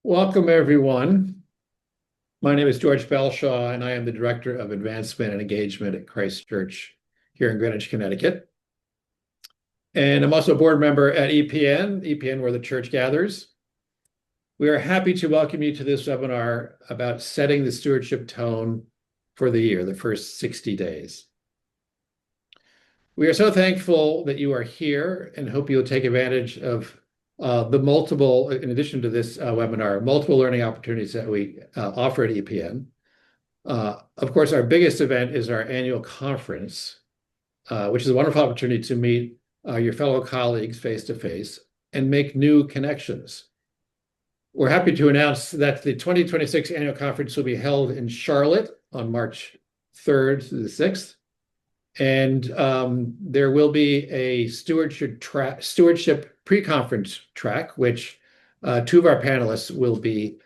Welcome, everyone. My name is George Belshaw, and I am the Director of Advancement and Engagement at Christ Church here in Greenwich, Connecticut. And I'm also a board member at EPN, where the church gathers. We are happy to welcome you to this webinar about setting the stewardship tone for the year, the first 60 days. We are so thankful that you are here and hope you'll take advantage of the multiple, in addition to this webinar, multiple learning opportunities that we offer at EPN. Of course, our biggest event is our annual conference, which is a wonderful opportunity to meet your fellow colleagues face-to-face and make new connections. We're happy to announce that the 2026 annual conference will be held in Charlotte on March 3rd to the 6th. And there will be a stewardship pre-conference track, which two of our panelists will be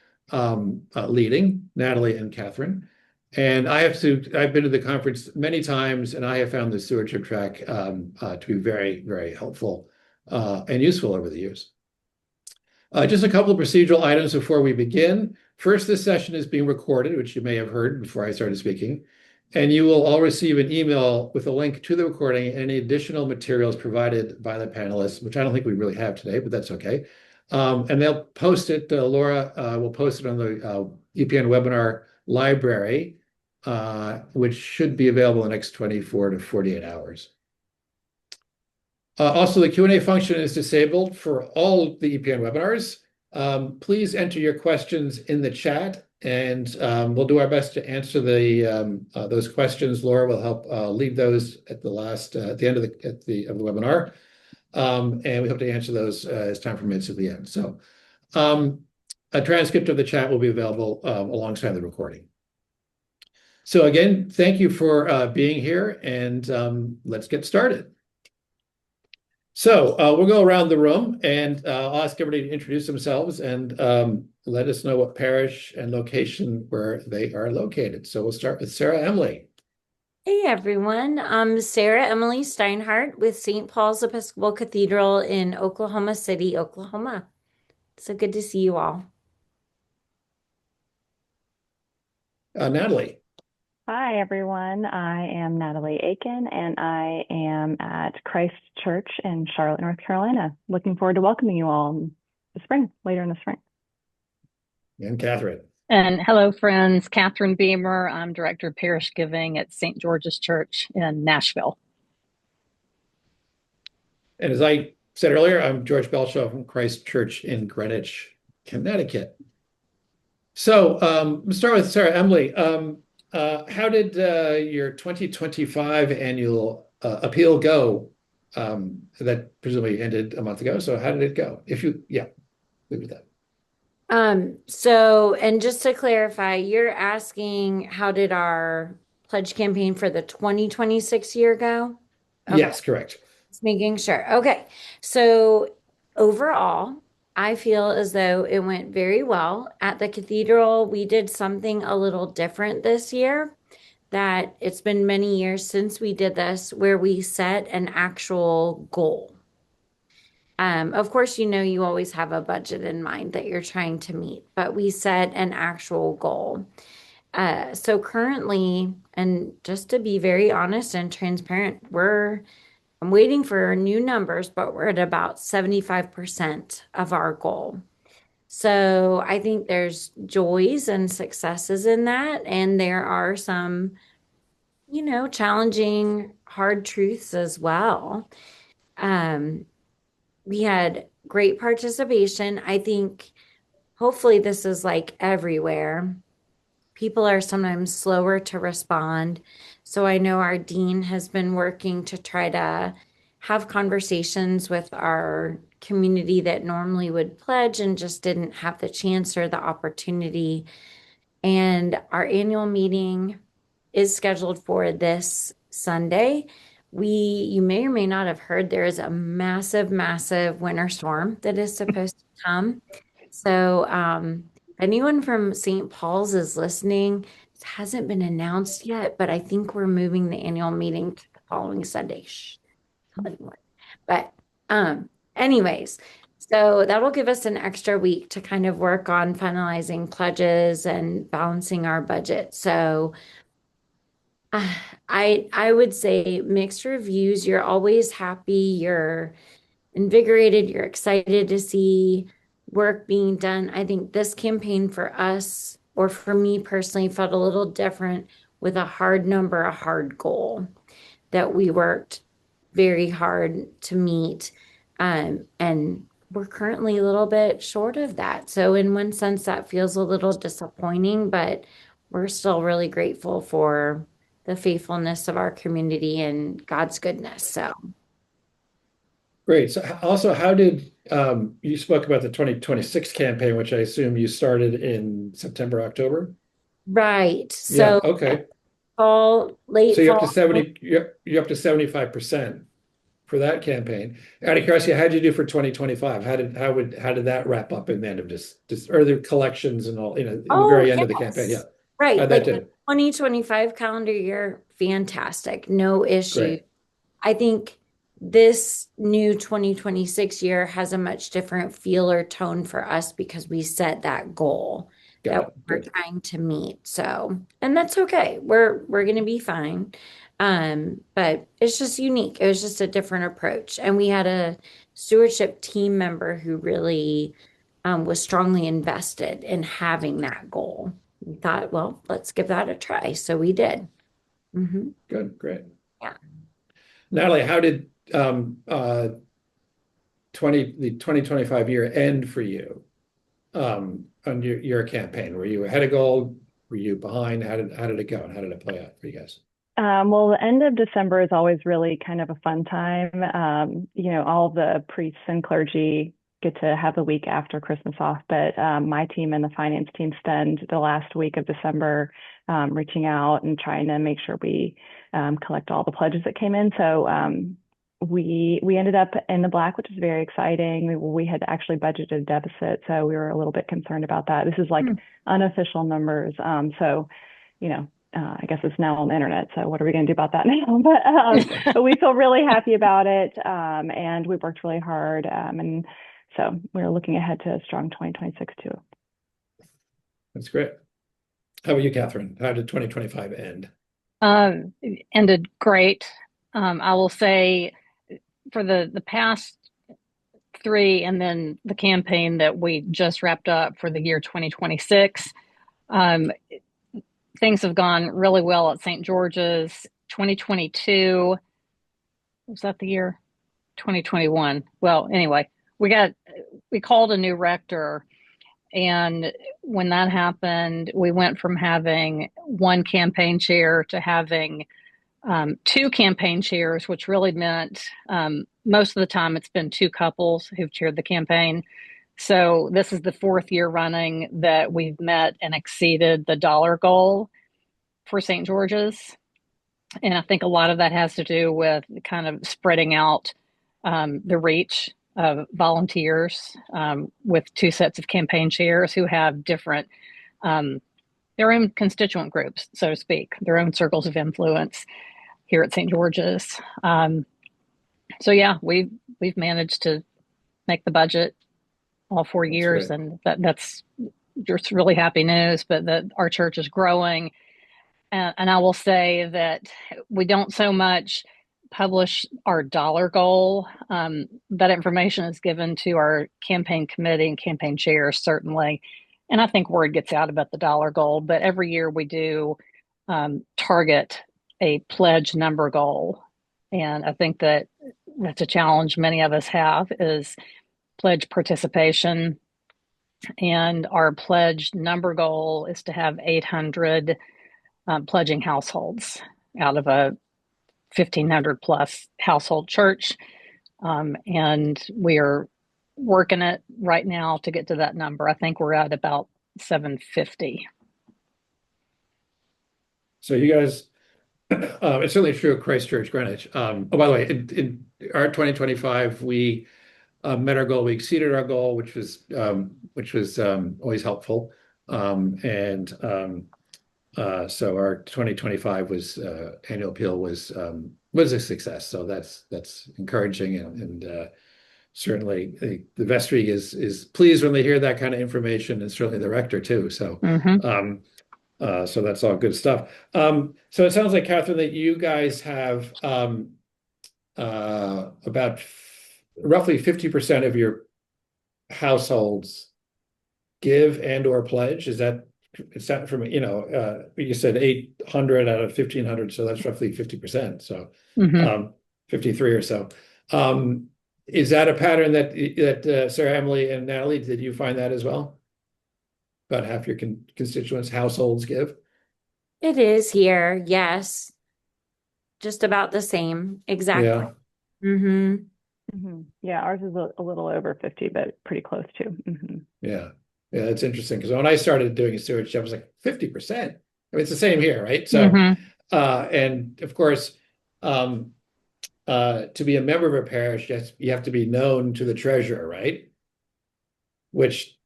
leading, Natalie and Catherine. And I've been to the conference many times, and I have found the stewardship track to be very, very helpful and useful over the years. Just a couple of procedural items before we begin. First, this session is being recorded, which you may have heard before I started speaking. And you will all receive an email with a link to the recording and any additional materials provided by the panelists, which I don't think we really have today, but that's okay. And they'll post it, Laura will post it on the EPN webinar library, which should be available in the next 24 to 48 hours. Also, the Q&A function is disabled for all the EPN webinars. Please enter your questions in the chat, and we'll do our best to answer those questions. Laura will help lead those at the end of the webinar, and we hope to answer those as time permits at the end. So, a transcript of the chat will be available alongside the recording. So again, thank you for being here, and let's get started. So we'll go around the room, and I'll ask everybody to introduce themselves and let us know what parish and location where they are located. So we'll start with Sarah Emily. Hey everyone, I'm Sarah Emily Steinhardt with St. Paul's Episcopal Cathedral in Oklahoma City, Oklahoma. So good to see you all. Natalie. Hi, everyone. I am Natalie Akin, and I am at Christ Church in Charlotte, North Carolina. Looking forward to welcoming you all in the spring, later in the spring. And Catherine. And hello, friends. Catherine Beemer. I'm Director of Parish Giving at St. George's Church in Nashville. And as I said earlier, I'm George Belshaw from Christ Church in Greenwich, Connecticut. So let's start with Sarah Emily. How did your 2025 annual appeal go? That presumably ended a month ago. So how did it go? Leave with that. So, and just to clarify, you're asking how did our pledge campaign for the 2026 year go? Okay. Yes, correct. Just making sure. Okay. So overall, I feel as though it went very well. At the cathedral, we did something a little different this year, that it's been many years since we did this, where we set an actual goal. Of course, you always have a budget in mind that you're trying to meet, but we set an actual goal. So currently, and just to be very honest and transparent, I'm waiting for new numbers, but we're at about 75% of our goal. So I think there's joys and successes in that. And there are some, challenging, hard truths as well. We had great participation. I think hopefully this is like everywhere. People are sometimes slower to respond. So I know our dean has been working to try to have conversations with our community that normally would pledge and just didn't have the chance or the opportunity. And our annual meeting is scheduled for this Sunday. You may or may not have heard, there is a massive, massive winter storm that is supposed to come. So anyone from St. Paul's is listening, it hasn't been announced yet, but I think we're moving the annual meeting to the following Sunday. But anyways, So that'll give us an extra week to kind of work on finalizing pledges and balancing our budget. So I would say mixed reviews. You're always happy, you're invigorated, you're excited to see work being done. I think this campaign for us, or for me personally, felt a little different with a hard number, a hard goal that we worked very hard to meet. And we're currently a little bit short of that. So in one sense, that feels a little disappointing, but we're still really grateful for the faithfulness of our community and God's goodness. So Great. So also, how did you spoke about the 2026 campaign, which I assume you started in September, October? right. Yeah, So okay. late So you're up to fall. 70, you're up to 75% for that campaign. Out of curiosity, how did you do for 2025? How did that wrap up in the end of this or the collections and all, in the very end of the campaign? Yeah. Right. How'd Like that the do? 2025 calendar year, fantastic. No issue. Great. I think this new 2026 year has a much different feel or tone for us because we set that goal Got that it. we're Good. trying to meet. So, and that's okay. We're going to be fine. But it's just unique. It was just a different approach. And we had a stewardship team member who really was strongly invested in having that goal. We thought, well, let's give that a try. So we did. Good. Great. Yeah. Natalie, how did the 2025 year end for you on your campaign? Were you ahead of goal? Were you behind? How did it go? And how did it play out for you guys? Well, the end of December is always really kind of a fun time. All the priests and clergy get to have the week after Christmas off, but my team and the finance team spend the last week of December reaching out and trying to make sure we collect all the pledges that came in. So we ended up in the black, which is very exciting. We had actually budgeted a deficit, so we were a little bit concerned about that. This is like unofficial numbers. I guess it's now on the internet, so what are we going to do about that now? But we feel really happy about it, and we worked really hard, and so we're looking ahead to a strong 2026 too. That's great. How about you, Catherine? How did 2025 end? It ended great. I will say for the past three, and then the campaign that we just wrapped up for the year 2026, things have gone really well at St. George's. 2022, was that the year? 2021. Well, anyway, we called a new rector, and when that happened, we went from having one campaign chair to having two campaign chairs, which really meant most of the time it's been two couples who've chaired the campaign. So this is the fourth year running that we've met and exceeded the dollar goal for St. George's. And I think a lot of that has to do with kind of spreading out the reach of volunteers with two sets of campaign chairs who have different, their own constituent groups, so to speak, their own circles of influence here at St. George's. So yeah, we've managed to make the budget all 4 years, great. and that's just really happy news. But that our church is growing, and I will say that we don't so much publish our dollar goal. That information is given to our campaign committee and campaign chairs, certainly. And I think word gets out about the dollar goal, but every year we do target a pledge number goal. And I think that that's a challenge many of us have, is pledge participation. And our pledge number goal is to have 800 pledging households out of a 1,500 plus household church. And we are working it right now to get to that number. I think we're at about 750. So you guys, it's certainly true of Christ Church, Greenwich. By the way, in our 2025, we met our goal. We exceeded our goal, which was always helpful. So our 2025 annual appeal was a success. So that's encouraging, and certainly the vestry is pleased when they hear that kind of information, and certainly the rector too. So, so that's all good stuff. So it sounds like, Catherine, that you guys have about roughly 50% of your households give and or pledge. Is that from, you said 800 out of 1,500, so that's roughly 50%. So 53 or so. Is that a pattern that Sarah, Emily, and Natalie, did you find that as well? About half your constituents' households give? It is here, yes. Just about the same, exactly. Yeah. Yeah, ours is a little over 50, but pretty close to. Yeah. Yeah, it's interesting because when I started doing stewardship, I was like 50%. I mean, it's the same here, right? So, and of course, to be a member of a parish, you have to be known to the treasurer, right? Which,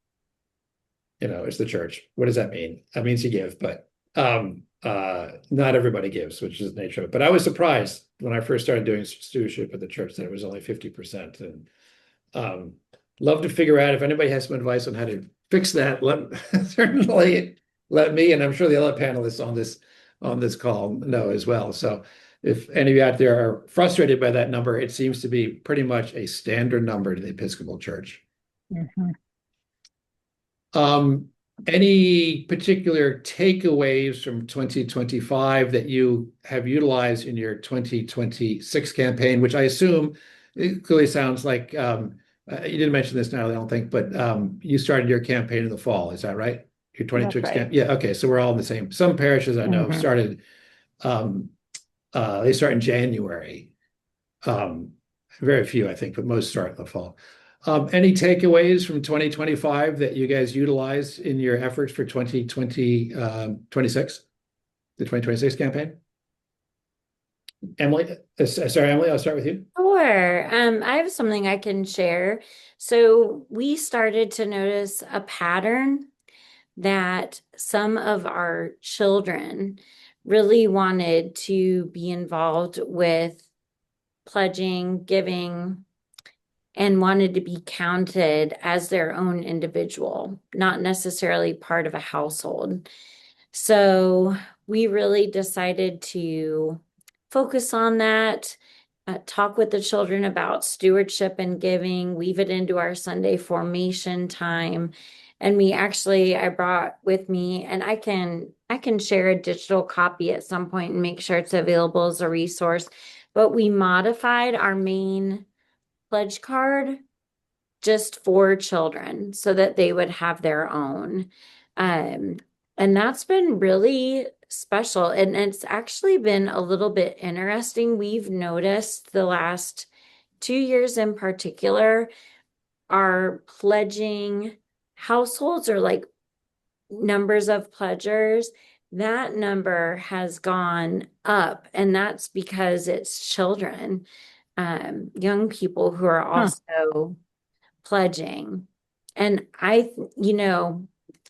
is the church. What does that mean? That means you give, but not everybody gives, which is the nature of it. But I was surprised when I first started doing stewardship at the church that it was only 50%. And love to figure out if anybody has some advice on how to fix that. Certainly let me, and I'm sure the other panelists on this call know as well. So if any of you out there are frustrated by that number, it seems to be pretty much a standard number to the Episcopal Church. Any particular takeaways from 2025 that you have utilized in your 2026 campaign, which I assume it clearly sounds like you didn't mention this now, I don't think, but you started your campaign in the fall, is that right? Your 2026 campaign? Yeah, okay, so we're all in the same. Some parishes I know started, they start in January. Very few, I think, but most start in the fall. Any takeaways from 2025 that you guys utilized in your efforts for 2026, the 2026 campaign? Emily, sorry, Emily, I'll start with you. Sure. I have something I can share. So we started to notice a pattern that some of our children really wanted to be involved with pledging, giving, and wanted to be counted as their own individual, not necessarily part of a household. So we really decided to focus on that, talk with the children about stewardship and giving, weave it into our Sunday formation time. And I brought with me, and I can share a digital copy at some point and make sure it's available as a resource. But we modified our main pledge card just for children so that they would have their own. And that's been really special. And it's actually been a little bit interesting. We've noticed the last 2 years in particular, our pledging households, or like numbers of pledgers, that number has gone up. And that's because it's children, young people who are also pledging. And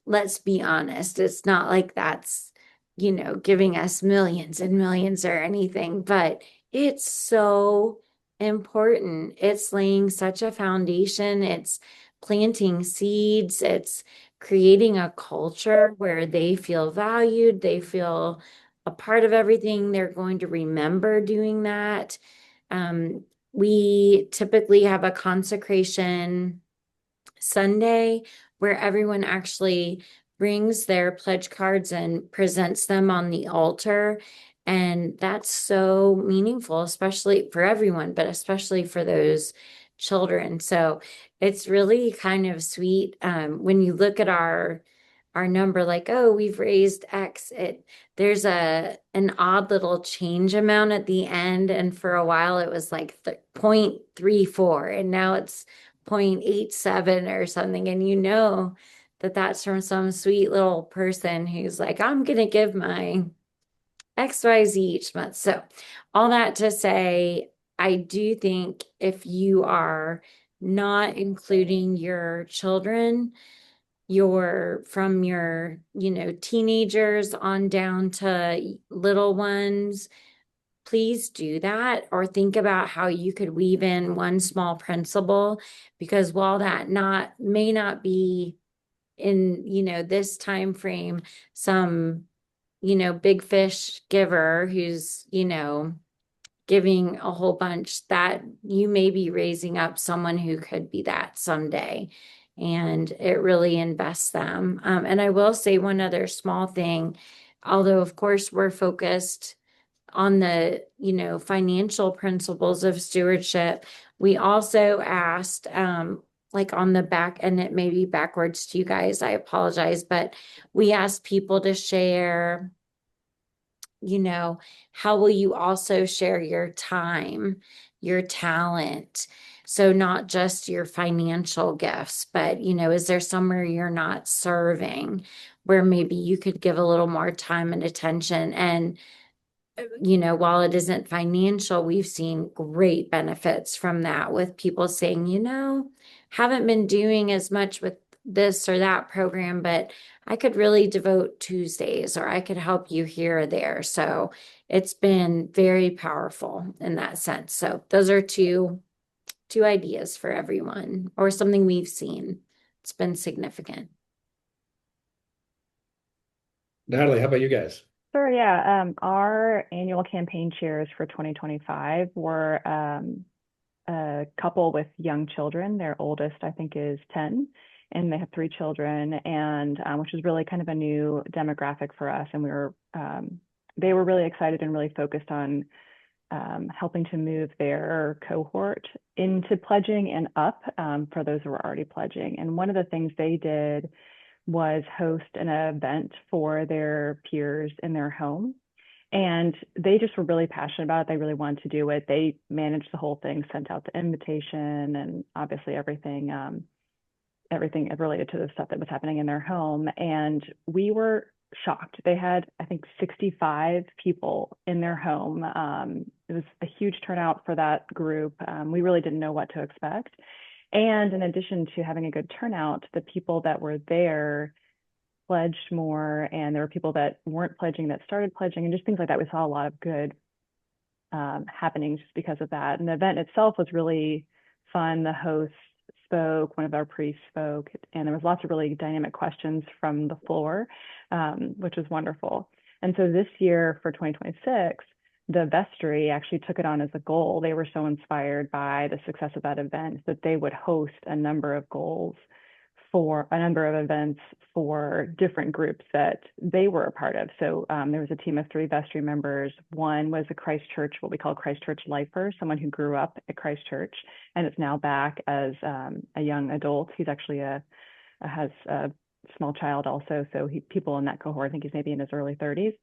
let's be honest, it's not like that's, giving us millions and millions or anything, but it's so important. It's laying such a foundation. It's planting seeds. It's creating a culture where they feel valued. They feel a part of everything. They're going to remember doing that. We typically have a consecration Sunday where everyone actually brings their pledge cards and presents them on the altar. And that's so meaningful, especially for everyone, but especially for those children. So it's really kind of sweet when you look at our number, like, oh, we've raised X. There's an odd little change amount at the end, and for a while it was like 0.34, and now it's 0.87 or something, and that's from some sweet little person who's like, I'm gonna give my XYZ each month. So all that to say, I do think if you are not including your children, from your teenagers on down to little ones, please do that, or think about how you could weave in one small principle, because while that may not be in, this time frame, some, big fish giver who's, giving a whole bunch, that you may be raising up someone who could be that someday. And it really invests them. And I will say one other small thing, although of course we're focused on the, financial principles of stewardship, we also asked, like on the back, and it may be backwards to you guys, I apologize, but we asked people to share, how will you also share your time, your talent? So not just your financial gifts, but, is there somewhere you're not serving where maybe you could give a little more time and attention? And, while it isn't financial, we've seen great benefits from that, with people saying, haven't been doing as much with this or that program, but I could really devote Tuesdays, or I could help you here or there. So it's been very powerful in that sense. So those are two ideas for everyone, or something we've seen. It's been significant. Natalie, how about you guys? Sure, yeah. Our annual campaign chairs for 2025 were a couple with young children. Their oldest, I think, is 10, and they have 3 children, and which is really kind of a new demographic for us. And they were really excited and really focused on helping to move their cohort into pledging and up for those who were already pledging. And one of the things they did was host an event for their peers in their home. And they just were really passionate about it. They really wanted to do it. They managed the whole thing, sent out the invitation, and obviously everything related to the stuff that was happening in their home. And we were shocked. They had, I think, 65 people in their home. It was a huge turnout for that group. We really didn't know what to expect. And in addition to having a good turnout, the people that were there pledged more, and there were people that weren't pledging that started pledging, and just things like that. We saw a lot of good happenings just because of that. And the event itself was really fun. The host spoke, one of our priests spoke, and there was lots of really dynamic questions from the floor, which was wonderful. And so this year for 2026, the vestry actually took it on as a goal. They were so inspired by the success of that event that they would host a number of events for different groups that they were a part of. So there was a team of 3 vestry members. One was a Christchurch, what we call a Christchurch lifer, someone who grew up at Christchurch and is now back as a young adult. He's actually has a small child also. So people in that cohort, I think he's maybe in his early 30s.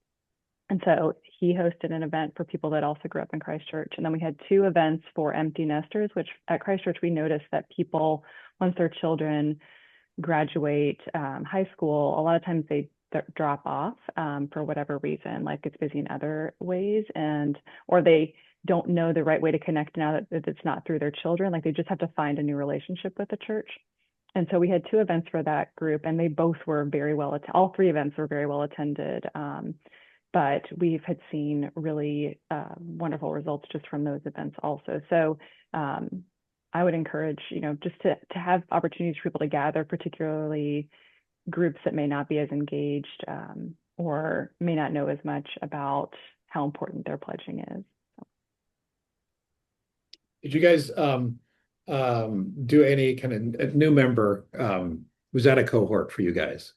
And so he hosted an event for people that also grew up in Christchurch. And then we had 2 events for empty nesters, which at Christchurch, we noticed that people, once their children graduate high school, a lot of times they drop off for whatever reason, like it's busy in other ways, or they don't know the right way to connect now that it's not through their children. Like they just have to find a new relationship with the church. And so we had 2 events for that group, and they both were very well attended. All 3 events were very well attended. But we've had seen really wonderful results just from those events also. So I would encourage, just to have opportunities for people to gather, particularly groups that may not be as engaged or may not know as much about how important their pledging is. Did you guys do any kind of new member? Was that a cohort for you guys?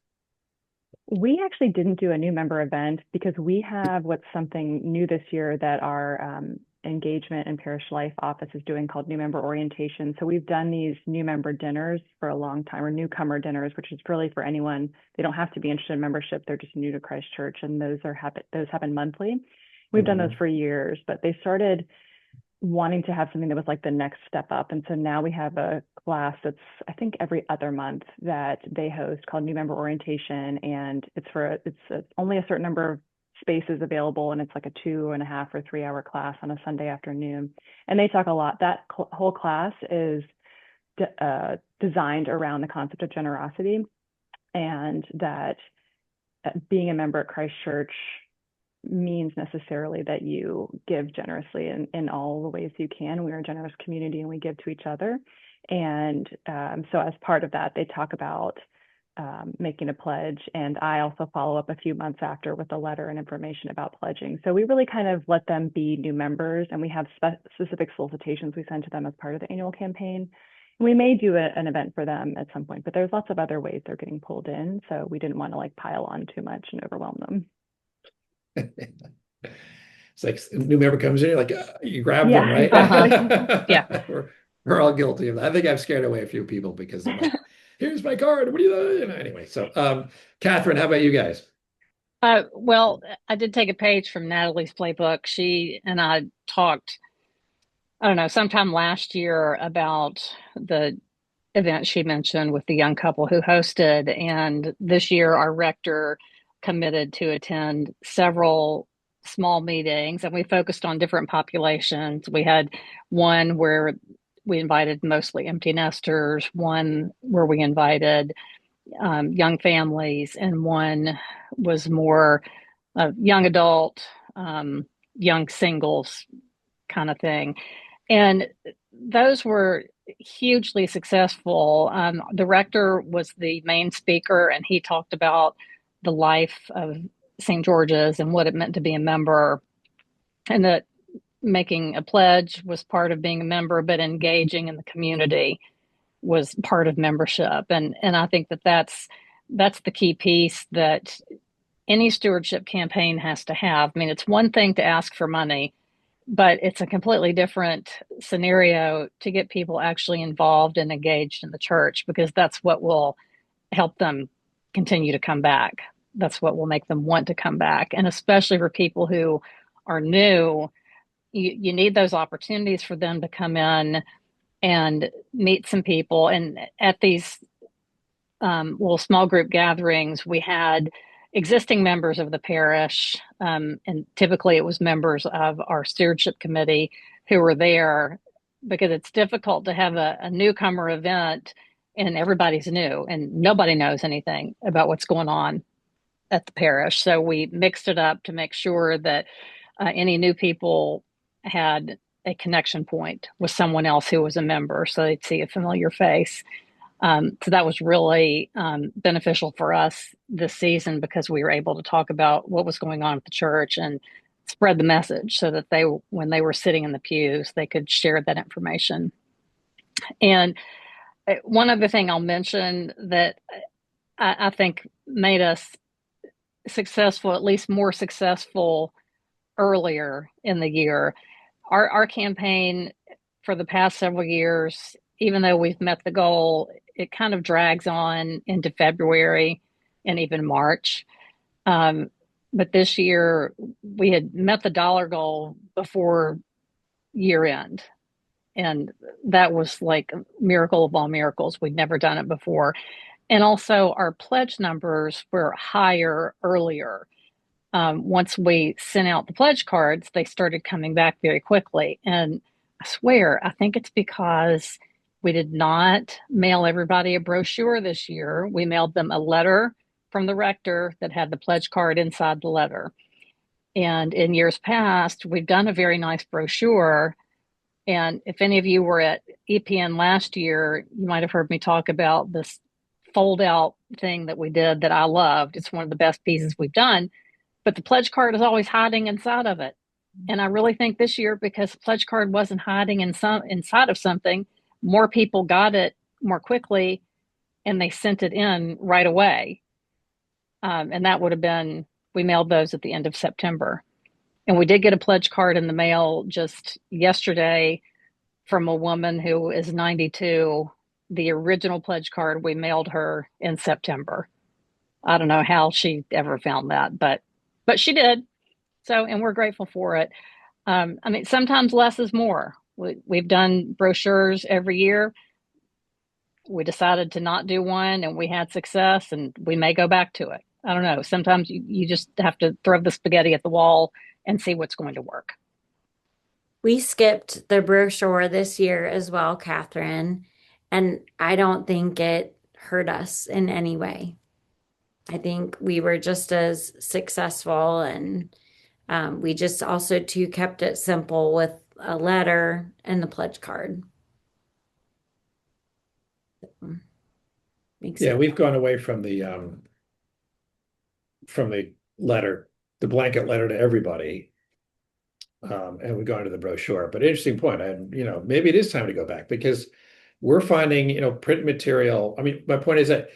We actually didn't do a new member event because we have what's something new this year that our engagement and parish life office is doing called new member orientation. So we've done these new member dinners for a long time, or newcomer dinners, which is really for anyone. They don't have to be interested in membership. They're just new to Christchurch, and those happen monthly. We've done those for years, but they started wanting to have something that was like the next step up. And so now we have a class that's, I think, every other month that they host called New Member Orientation. And it's only a certain number of spaces available. And it's like a 2.5 or 3 hour class on a Sunday afternoon. And they talk a lot. That whole class is designed around the concept of generosity, and that being a member at Christchurch means necessarily that you give generously in all the ways you can. We are a generous community and we give to each other. And so as part of that, they talk about making a pledge. And I also follow up a few months after with a letter and information about pledging. So we really kind of let them be new members, and we have specific solicitations we send to them as part of the annual campaign. We may do an event for them at some point, but there's lots of other ways they're getting pulled in. So we didn't want to like pile on too much and overwhelm them. It's like a new member comes in, you're like, you grab Yeah, them, right? exactly. Yeah. We're all guilty of that. I think I've scared away a few people because they're like, here's my card. What do you know? Anyway, so Catherine, how about you guys? Well, I did take a page from Natalie's playbook. She and I talked, I don't know, sometime last year about the event she mentioned with the young couple who hosted. And this year, our rector committed to attend several small meetings, and we focused on different populations. We had one where we invited mostly empty nesters, one where we invited young families, and one was more young adult, young singles kind of thing. And those were hugely successful. The rector was the main speaker, and he talked about the life of St. George's and what it meant to be a member, and that making a pledge was part of being a member, but engaging in the community was part of membership. And I think that that's the key piece that any stewardship campaign has to have. I mean, it's one thing to ask for money, but it's a completely different scenario to get people actually involved and engaged in the church, because that's what will help them continue to come back. That's what will make them want to come back. And especially for people who are new, you need those opportunities for them to come in and meet some people. And at these little small group gatherings, we had existing members of the parish, and typically it was members of our stewardship committee who were there, because it's difficult to have a newcomer event and everybody's new and nobody knows anything about what's going on at the parish. So we mixed it up to make sure that any new people had a connection point with someone else who was a member, so they'd see a familiar face. So that was really beneficial for us this season, because we were able to talk about what was going on at the church and spread the message, so that when they were sitting in the pews, they could share that information. And one other thing I'll mention that I think made us successful, at least more successful earlier in the year, our campaign for the past several years, even though we've met the goal, it kind of drags on into February and even March. But this year we had met the dollar goal before year end. And that was like a miracle of all miracles. We'd never done it before. And also our pledge numbers were higher earlier. Once we sent out the pledge cards, they started coming back very quickly. And I swear, I think it's because we did not mail everybody a brochure this year. We mailed them a letter from the rector that had the pledge card inside the letter. And in years past, we've done a very nice brochure. And if any of you were at EPN last year, you might have heard me talk about this fold out thing that we did that I loved. It's one of the best pieces we've done. But the pledge card is always hiding inside of it. And I really think this year, because the pledge card wasn't hiding inside of something, more people got it more quickly and they sent it in right away. And that would have been, we mailed those at the end of September. And we did get a pledge card in the mail just yesterday from a woman who is 92. The original pledge card we mailed her in September. I don't know how she ever found that, but she did. So, and we're grateful for it. I mean, sometimes less is more. We've done brochures every year. We decided to not do one and we had success, and we may go back to it. I don't know. Sometimes you just have to throw the spaghetti at the wall and see what's going to work. We skipped the brochure this year as well, Catherine, and I don't think it hurt us in any way. I think we were just as successful, and We just also too kept it simple with a letter and the pledge card. Makes Yeah, it we've gone away from the letter, the blanket letter to everybody. And we've gone to the brochure. But interesting point. Maybe it is time to go back because we're finding, print material. I mean, my point is that,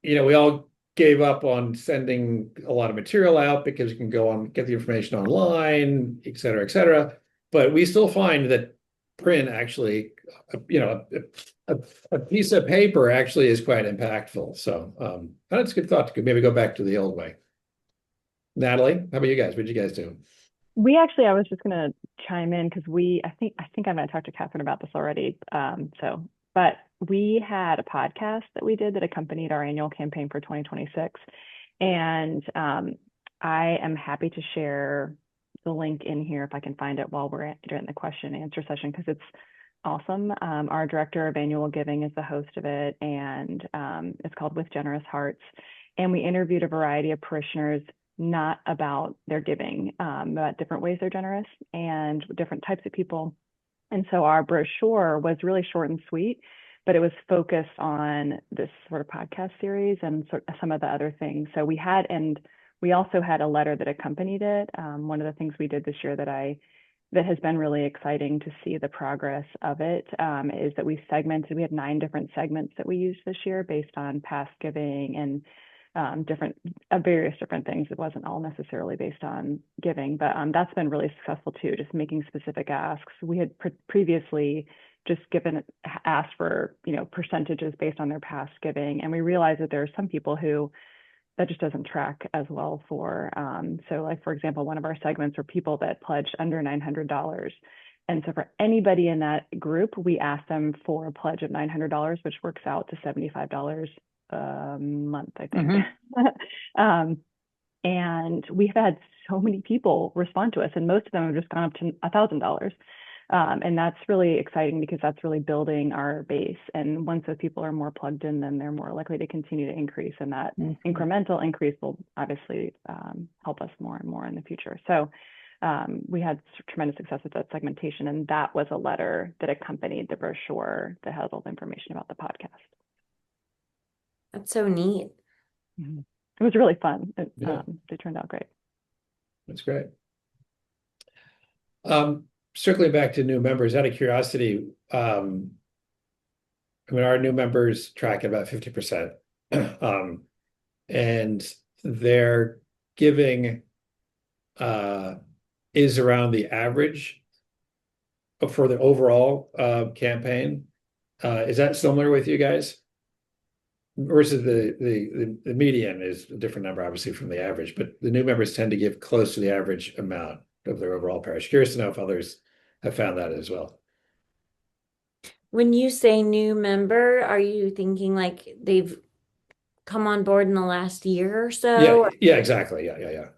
we all gave up on sending a lot of material out because you can go on, get the information online, et cetera, et cetera. But we still find that print actually, a piece of paper actually is quite impactful. So that's a good thought to maybe go back to the old way. Natalie, how about you guys? What did you guys do? I was just going to chime in because I think I might have talked to Catherine about this already. But we had a podcast that we did that accompanied our annual campaign for 2026. And I am happy to share the link in here if I can find it while we're during the question and answer session, because it's awesome. Our director of annual giving is the host of it, and it's called With Generous Hearts. And we interviewed a variety of parishioners, not about their giving, about different ways they're generous and different types of people. And so our brochure was really short and sweet, but it was focused on this sort of podcast series and some of the other things. So we also had a letter that accompanied it. One of the things we did this year that has been really exciting to see the progress of it, is that we had 9 different segments that we used this year based on past giving and various different things. It wasn't all necessarily based on giving, but that's been really successful too, just making specific asks. We had previously just asked for, percentages based on their past giving. And we realized that there are some people who that just doesn't track as well for. So like, for example, one of our segments were people that pledged under $900. And so for anybody in that group, we asked them for a pledge of $900, which works out to $75 a month, I think. Mm-hmm. And we've had so many people respond to us, and most of them have just gone up to $1,000. And that's really exciting because that's really building our base. And once those people are more plugged in, then they're more likely to continue to increase. And that incremental increase will obviously help us more and more in the future. So we had tremendous success with that segmentation. And that was a letter that accompanied the brochure that has all the information about the podcast. That's so neat. Mm-hmm. It was really fun. They turned out great. That's great. Circling back to new members, out of curiosity, our new members track at about 50%, and their giving is around the average for the overall campaign. Is that similar with you guys? Versus the median is a different number, obviously, from the average, but the new members tend to give close to the average amount of their overall parish. Curious to know if others have found that as well. When you say new member, are you thinking like they've come on board in the last year or so? Yeah, exactly. Yeah.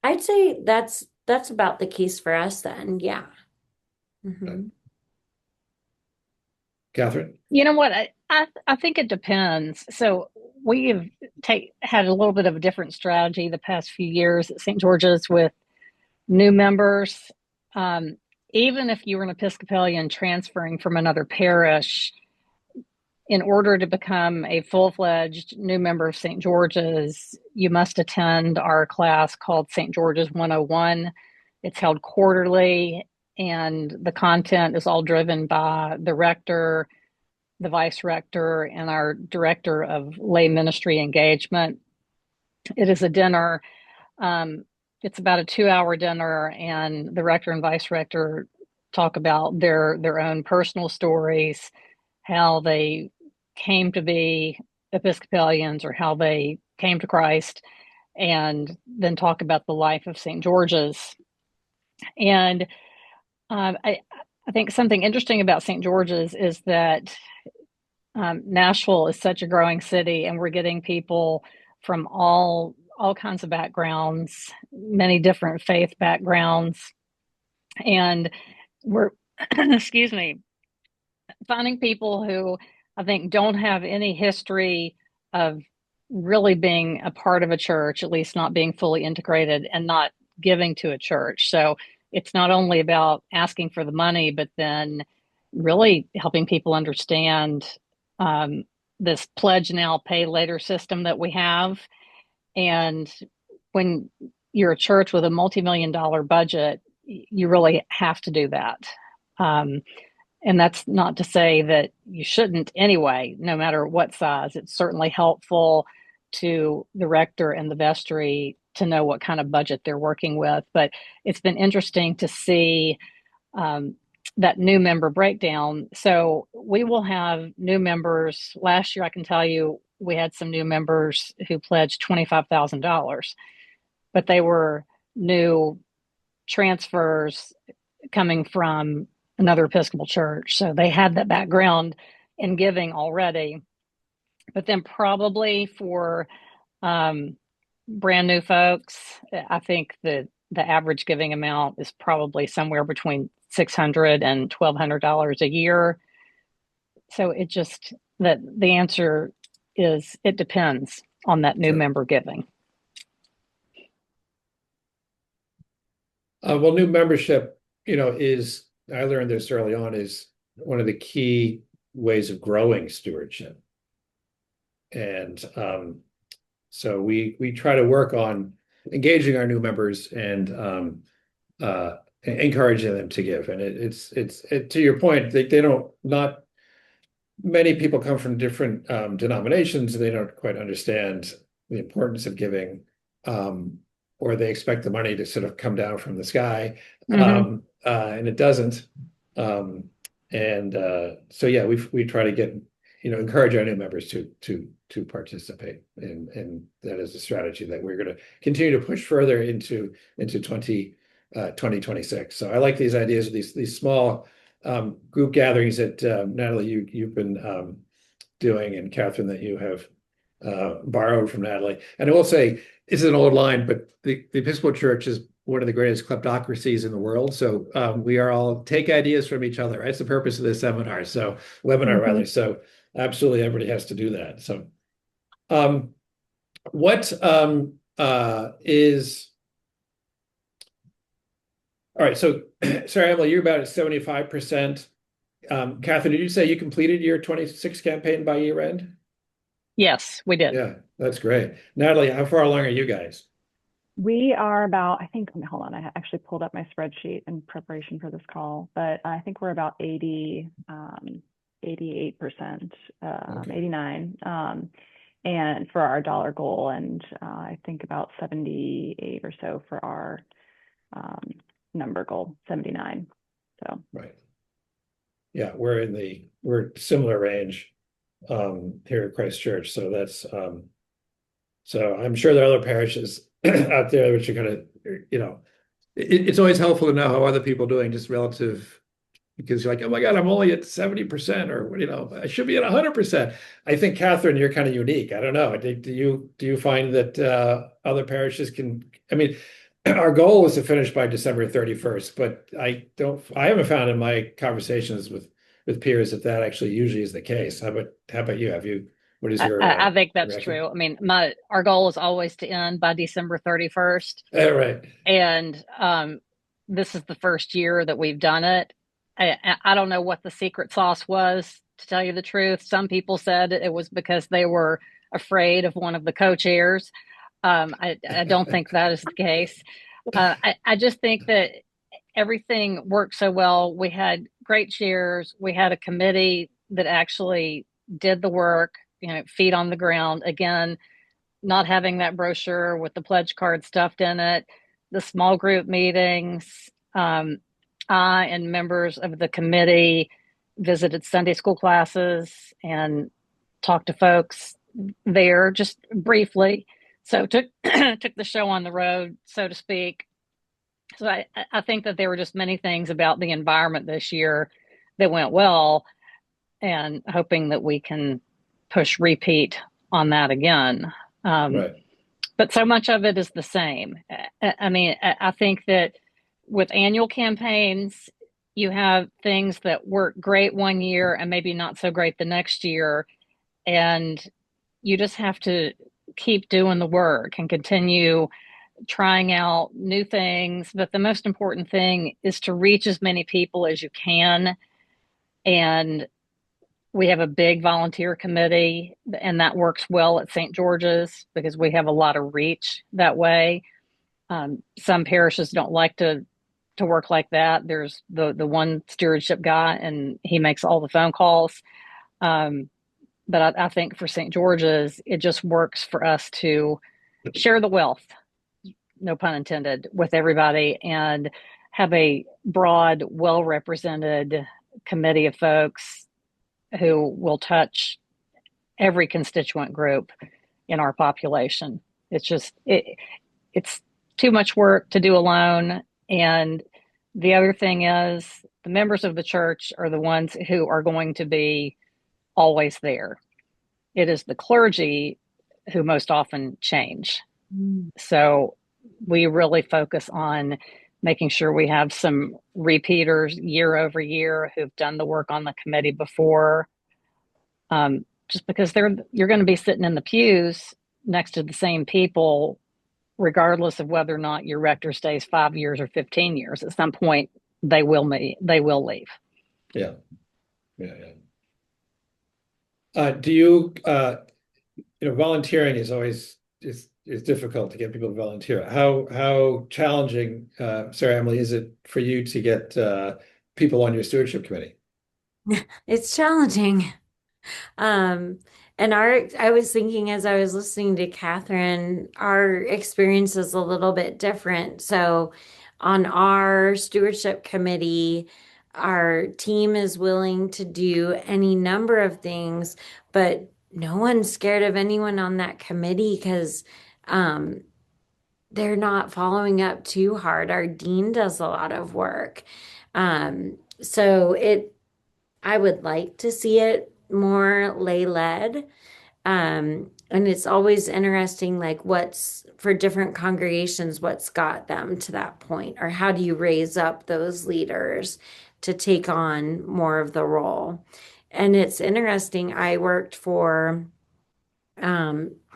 I'd say that's about the case for us then. Yeah. Mm-hmm. Catherine? You know what? I think it depends. So we have had a little bit of a different strategy the past few years at St. George's with new members. Even if you were an Episcopalian transferring from another parish, in order to become a full-fledged new member of St. George's, you must attend our class called St. George's 101. It's held quarterly, and the content is all driven by the rector, the vice rector, and our director of lay ministry engagement. It is a dinner. It's about a 2-hour dinner, and the rector and vice rector talk about their own personal stories, how they came to be Episcopalians or how they came to Christ, and then talk about the life of St. George's. And I think something interesting about St. George's is that Nashville is such a growing city, and we're getting people from all kinds of backgrounds, many different faith backgrounds. And we're, excuse me, finding people who I think don't have any history of really being a part of a church, at least not being fully integrated and not giving to a church. So it's not only about asking for the money, but then really helping people understand this pledge now, pay later system that we have. And when you're a church with a multi-million-dollar budget, you really have to do that. And that's not to say that you shouldn't anyway, no matter what size. It's certainly helpful to the rector and the vestry to know what kind of budget they're working with. But it's been interesting to see that new member breakdown. So we will have new members. Last year, I can tell you, we had some new members who pledged $25,000, but they were new transfers coming from another Episcopal church. So they had that background in giving already. But then probably for brand new folks, I think the average giving amount is probably somewhere between $600 and $1,200 a year. So it just, that the answer is it depends on that new member giving. Well, new membership, is, I learned this early on, is one of the key ways of growing stewardship. And so we try to work on engaging our new members and encouraging them to give. And it's to your point, they don't, not many people come from different denominations, and they don't quite understand the importance of giving, or they expect the money to sort of come down from the sky, and it doesn't. So yeah, we try to get, encourage our new members to participate, and that is a strategy that we're going to continue to push further into 2026. So I like these ideas of these small group gatherings that Natalie, you've been doing, and Catherine, that you have borrowed from Natalie. And I will say, it's an old line, but the Episcopal Church is one of the greatest kleptocracies in the world. So we are all take ideas from each other. Right? That's the purpose of this seminar. So webinar rather. So absolutely, everybody has to do that. So what is all right? So sorry, Emily, you're about at 75%. Catherine, did you say you completed your 26 campaign by year end? Yes, we did. Yeah, that's great. Natalie, how far along are you guys? We are about, I think, hold on, I actually pulled up my spreadsheet in preparation for this call, but I think we're about 88%, 89, and for our dollar goal, and I think about 78 or so for our number goal, 79. So right. Yeah, we're similar range here at Christ Church. So that's so I'm sure there are other parishes out there which are gonna, it's always helpful to know how other people are doing, just relative, because you're like, oh my God, I'm only at 70%, or I should be at 100%. I think, Catherine, you're kind of unique. I don't know. Do you find that other parishes can, I mean, our goal was to finish by December 31st, but I haven't found in my conversations with peers that actually usually is the case. How about you? What is your I think that's reaction? true. I mean, our goal is always to end by December 31st. Right. And this is the first year that we've done it. I don't know what the secret sauce was, to tell you the truth. Some people said it was because they were afraid of one of the co-chairs. I don't think that is the case. I just think that everything worked so well. We had great chairs. We had a committee that actually did the work, feet on the ground. Again, not having that brochure with the pledge card stuffed in it, the small group meetings. I and members of the committee visited Sunday school classes and talked to folks there just briefly. So took the show on the road, so to speak. So I think that there were just many things about the environment this year that went well, and hoping that we can push repeat on that again. Right. But so much of it is the same. I mean, I think that with annual campaigns, you have things that work great one year and maybe not so great the next year. And you just have to keep doing the work and continue trying out new things. But the most important thing is to reach as many people as you can. And we have a big volunteer committee, and that works well at St. George's because we have a lot of reach that way. Some parishes don't like to work like that. There's the one stewardship guy, and he makes all the phone calls. But I think for St. George's, it just works for us to share the wealth, no pun intended, with everybody and have a broad, well-represented committee of folks who will touch every constituent group in our population. It's too much work to do alone. And the other thing is the members of the church are the ones who are going to be always there. It is the clergy who most often change. So we really focus on making sure we have some repeaters year over year who've done the work on the committee before. Just because you're going to be sitting in the pews next to the same people, regardless of whether or not your rector stays 5 years or 15 years. At some point, they will leave. Yeah. Do you, volunteering is always is difficult to get people to volunteer. How challenging, Sarah Emily, is it for you to get people on your stewardship committee? It's challenging. And I was thinking as I was listening to Catherine, our experience is a little bit different. So on our stewardship committee, our team is willing to do any number of things, but no one's scared of anyone on that committee because they're not following up too hard. Our dean does a lot of work. So I would like to see it more lay led. And it's always interesting, like what's for different congregations, what's got them to that point, or how do you raise up those leaders to take on more of the role? And it's interesting. I worked for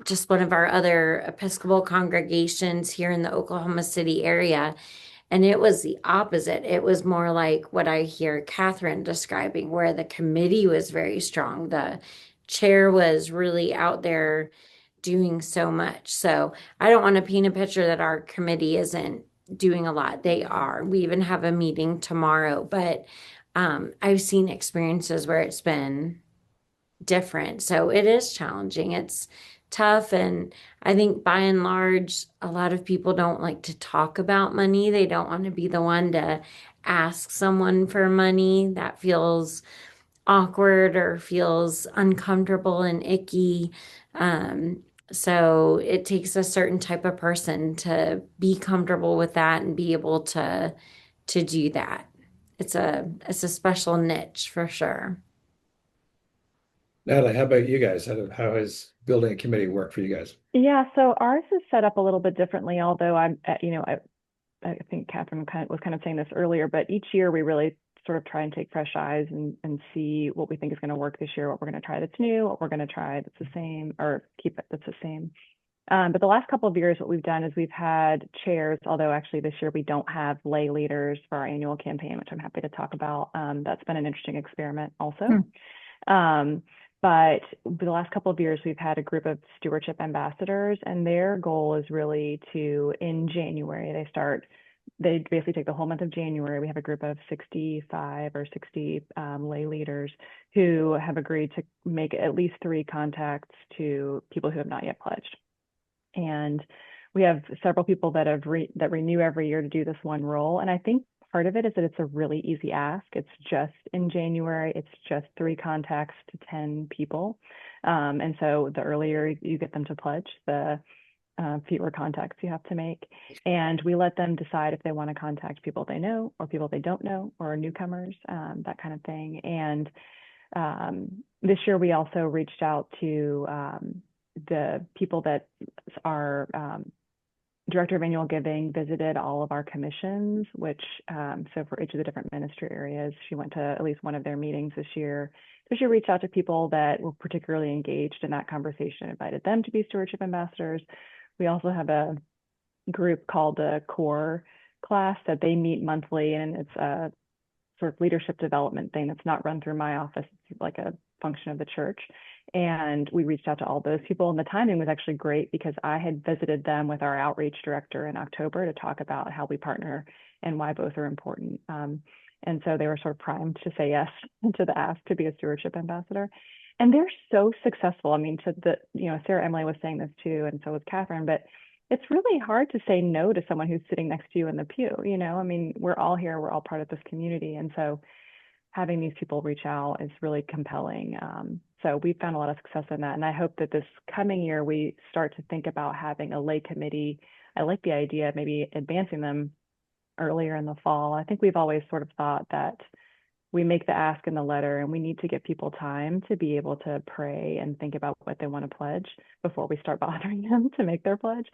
just one of our other Episcopal congregations here in the Oklahoma City area. And it was the opposite. It was more like what I hear Catherine describing, where the committee was very strong. The chair was really out there doing so much. So I don't want to paint a picture that our committee isn't doing a lot. They are. We even have a meeting tomorrow, but I've seen experiences where it's been different. So it is challenging. It's tough. And I think by and large, a lot of people don't like to talk about money. They don't want to be the one to ask someone for money. That feels awkward or feels uncomfortable and icky. So it takes a certain type of person to be comfortable with that and be able to do that. It's a special niche for sure. Natalie, how about you guys? How has building a committee work for you guys? Yeah, so ours is set up a little bit differently, although I think Catherine was kind of saying this earlier, but each year we really sort of try and take fresh eyes and see what we think is going to work this year, what we're going to try that's new, what we're going to try that's the same, or keep it that's the same. But the last couple of years, what we've done is we've had chairs, although actually this year we don't have lay leaders for our annual campaign, which I'm happy to talk about. That's been an interesting experiment also. But the last couple of years, we've had a group of stewardship ambassadors, and their goal is really to, in January, they basically take the whole month of January. We have a group of 65 or 60 lay leaders who have agreed to make at least 3 contacts to people who have not yet pledged. And we have several people that that renew every year to do this one role. And I think part of it is that it's a really easy ask. It's just in January, it's just 3 contacts to 10 people. And so the earlier you get them to pledge, the fewer contacts you have to make. And we let them decide if they want to contact people they know or people they don't know or newcomers, that kind of thing. And this year we also reached out to the people that are Director of Annual Giving visited all of our commissions, which, so for each of the different ministry areas, she went to at least one of their meetings this year. So she reached out to people that were particularly engaged in that conversation, invited them to be stewardship ambassadors. We also have a group called the Core class that they meet monthly, and it's a sort of leadership development thing that's not run through my office. It's like a function of the church. And we reached out to all those people, and the timing was actually great because I had visited them with our outreach director in October to talk about how we partner and why both are important. And so they were sort of primed to say yes to the ask to be a stewardship ambassador. And they're so successful. I mean, Sarah Emily was saying this too, and so was Catherine, but it's really hard to say no to someone who's sitting next to you in the pew. I mean, we're all here, we're all part of this community. And so having these people reach out is really compelling. So we found a lot of success in that. And I hope that this coming year, we start to think about having a lay committee. I like the idea of maybe advancing them earlier in the fall. I think we've always sort of thought that we make the ask in the letter, and we need to give people time to be able to pray and think about what they want to pledge before we start bothering them to make their pledge.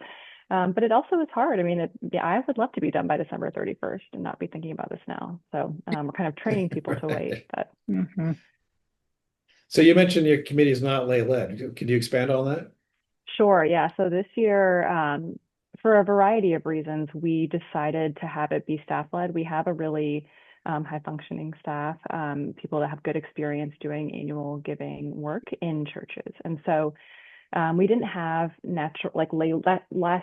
But it also is hard. I mean, I would love to be done by December 31st and not be thinking about this now. So we're kind of training people to wait. But So you mentioned your committee is not lay-led. Could you expand on that? Sure. Yeah. So this year, for a variety of reasons, we decided to have it be staff-led. We have a really high-functioning staff, people that have good experience doing annual giving work in churches. And so we didn't have last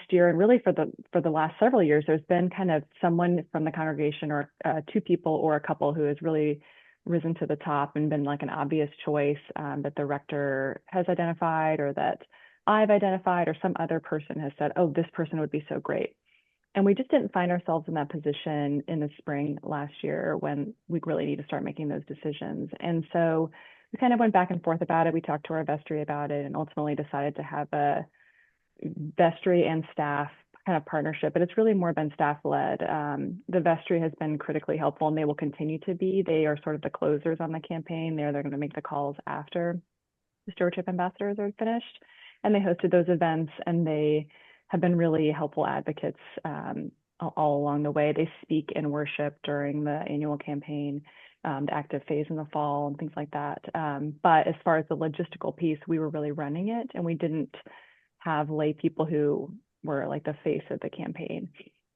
year, and really for the last several years, there's been kind of someone from the congregation or two people or a couple who has really risen to the top and been like an obvious choice that the rector has identified, or that I've identified, or some other person has said, oh, this person would be so great. And we just didn't find ourselves in that position in the spring last year when we really need to start making those decisions. And so we kind of went back and forth about it. We talked to our vestry about it and ultimately decided to have a vestry and staff kind of partnership, but it's really more been staff-led. The vestry has been critically helpful, and they will continue to be. They are sort of the closers on the campaign. They're going to make the calls after the stewardship ambassadors are finished. And they hosted those events, and they have been really helpful advocates all along the way. They speak in worship during the annual campaign, the active phase in the fall, and things like that. But as far as the logistical piece, we were really running it, and we didn't have lay people who were like the face of the campaign.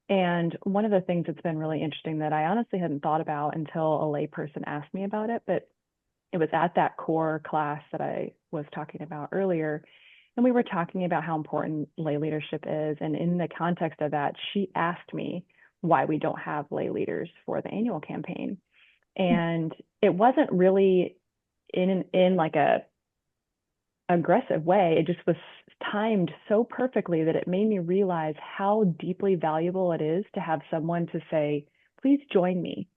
And one of the things that's been really interesting that I honestly hadn't thought about until a lay person asked me about it, but it was at that core class that I was talking about earlier. And we were talking about how important lay leadership is. And in the context of that, she asked me why we don't have lay leaders for the annual campaign. And it wasn't really in like a aggressive way. It just was timed so perfectly that it made me realize how deeply valuable it is to have someone to say, please join me.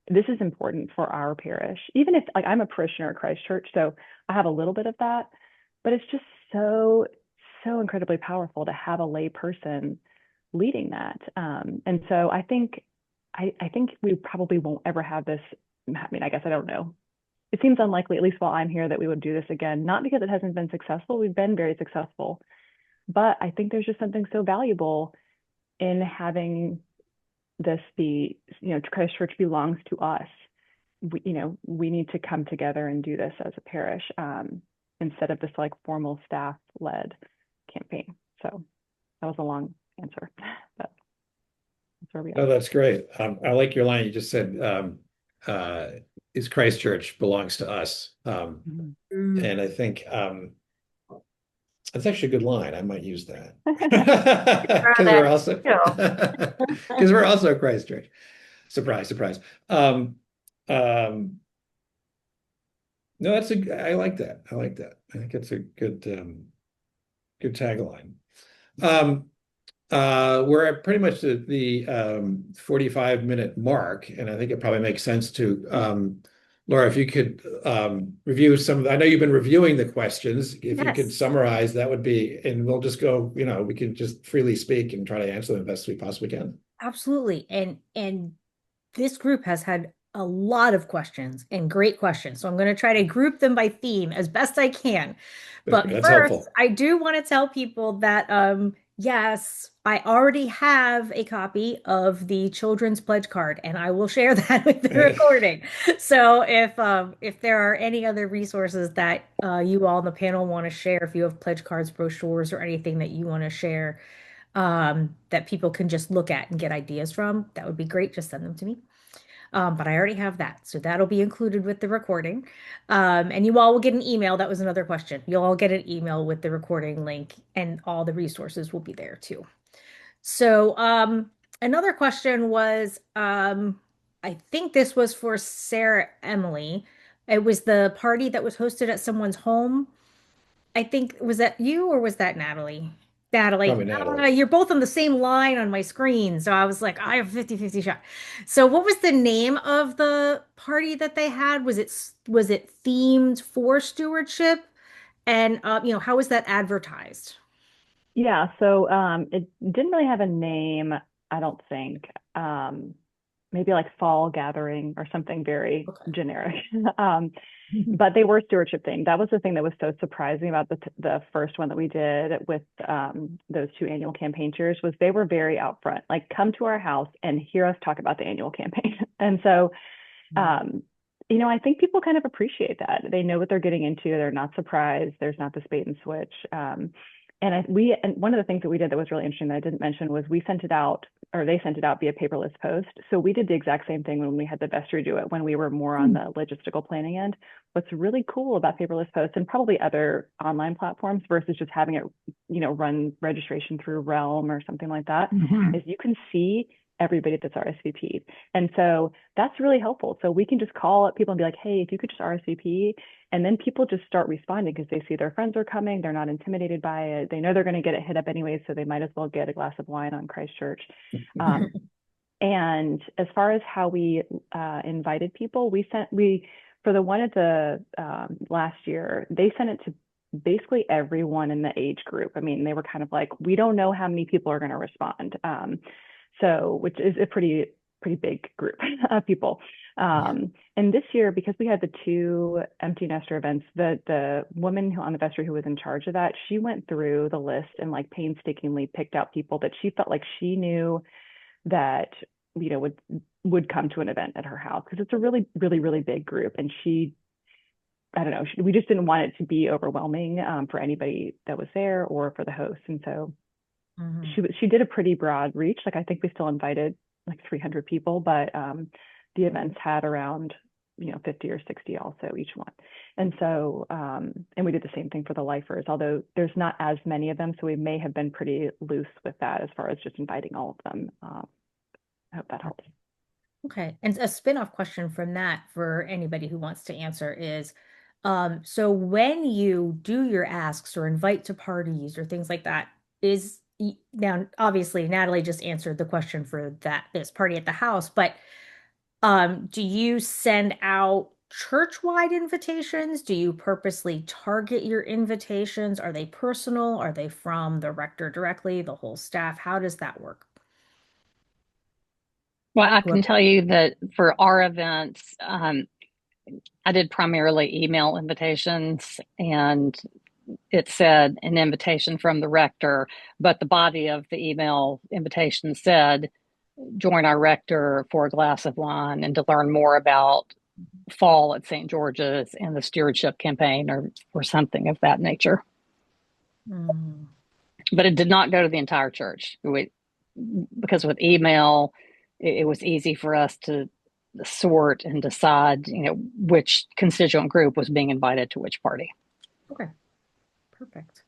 This is important for our parish. Even if, like, I'm a parishioner at Christ Church, so I have a little bit of that, but it's just so incredibly powerful to have a lay person leading that. And so I think we probably won't ever have this. I mean, I guess I don't know. It seems unlikely, at least while I'm here, that we would do this again, not because it hasn't been successful. We've been very successful, but I think there's just something so valuable in having this be, Christ Church belongs to us. We need to come together and do this as a parish instead of this like formal staff-led campaign. So that was a long answer, but that's where we are. Oh, that's great. I like your line. You just said, is Christ Church belongs to us. And I think that's actually a good line. I might use that. Because we're also Christ Church. Surprise, surprise. No, I like that. I like that. I think it's a good tagline. We're at pretty much the 45-minute mark, and I think it probably makes sense to Laura, if you could review some of I know you've been reviewing the questions. If you could summarize, that would be, and we'll just go, we can just freely speak and try to answer them the best we possibly can. Absolutely. And this group has had a lot of questions and great questions. So I'm going to try to group them by theme as best I can. But That's first, helpful. I do want to tell people that Yes, I already have a copy of the children's pledge card, and I will share that with the recording. So if there are any other resources that you all on the panel want to share, if you have pledge cards, brochures, or anything that you want to share, that people can just look at and get ideas from, that would be great. Just send them to me. But I already have that. So that'll be included with the recording. And you all will get an email. That was another question. You'll all get an email with the recording link, and all the resources will be there too. So another question was, I think this was for Sarah Emily. It was the party that was hosted at someone's home. I think, was that you or was that Natalie? Natalie. Probably Natalie. You're both on the same line on my screen. So I was like, I have 50-50 shot. So what was the name of the party that they had? Was it themed for stewardship? And how was that advertised? Yeah, so it didn't really have a name, I don't think. Maybe like fall gathering or something very Okay. generic. But they were stewardship themed. That was the thing that was so surprising about the first one that we did with those two annual campaign cheers was they were very out front, like come to our house and hear us talk about the annual campaign. And so, I think people kind of appreciate that. They know what they're getting into. They're not surprised. There's not this bait and switch. And one of the things that we did that was really interesting that I didn't mention was we sent it out, or they sent it out via paperless post. So we did the exact same thing when we had the vestry do it, when we were more on the logistical planning end. What's really cool about paperless post and probably other online platforms versus just having it, run registration through Realm or something like that, is you can see everybody that's RSVP'd. And so that's really helpful. So we can just call up people and be like, hey, if you could just RSVP. And then people just start responding because they see their friends are coming. They're not intimidated by it. They know they're going to get it hit up anyway, so they might as well get a glass of wine on Christchurch. And as far as how we invited people, for the one at the last year, they sent it to basically everyone in the age group. I mean, they were kind of like, we don't know how many people are going to respond. Which is a pretty big group of people. And this year, because we had the two empty nester events, the woman on the vestry who was in charge of that, she went through the list and like painstakingly picked out people that she felt like she knew that would come to an event at her house, because it's a really, really, really big group. And I don't know, we just didn't want it to be overwhelming for anybody that was there or for the host. And so she did a pretty broad reach. Like I think we still invited like 300 people, but the events had around 50 or 60 also each one. And so and we did the same thing for the lifers, although there's not as many of them, so we may have been pretty loose with that as far as just inviting all of them. I hope that helps. Okay. And a spin-off question from that for anybody who wants to answer is, so when you do your asks or invite to parties or things like that, now obviously Natalie just answered the question for this party at the house, but do you send out church-wide invitations? Do you purposely target your invitations? Are they personal? Are they from the rector directly, the whole staff? How does that work? Well, I can tell you that for our events, I did primarily email invitations, and it said an invitation from the rector, but the body of the email invitation said, join our rector for a glass of wine and to learn more about fall at St. George's and the stewardship campaign or something of that nature. But it did not go to the entire church. Because with email, it was easy for us to sort and decide, which constituent group was being invited to which party. Okay. Perfect.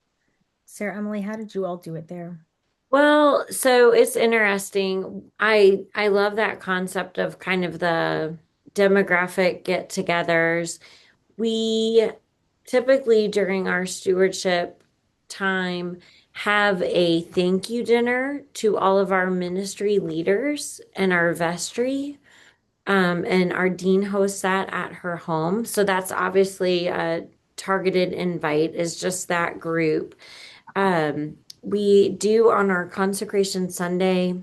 Sarah Emily, how did you all do it there? Well, so it's interesting. I love that concept of kind of the demographic get-togethers. We typically during our stewardship time have a thank you dinner to all of our ministry leaders and our vestry. And our dean hosts that at her home. So that's obviously a targeted invite, is just that group. We do on our consecration Sunday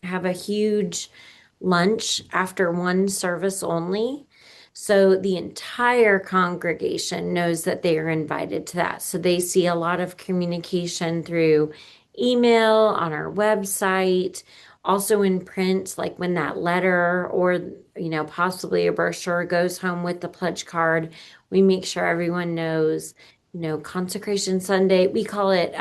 have a huge lunch after one service only. So the entire congregation knows that they are invited to that. So they see a lot of communication through email, on our website, also in print, like when that letter or, possibly a brochure goes home with the pledge card, we make sure everyone knows, Consecration Sunday, we call it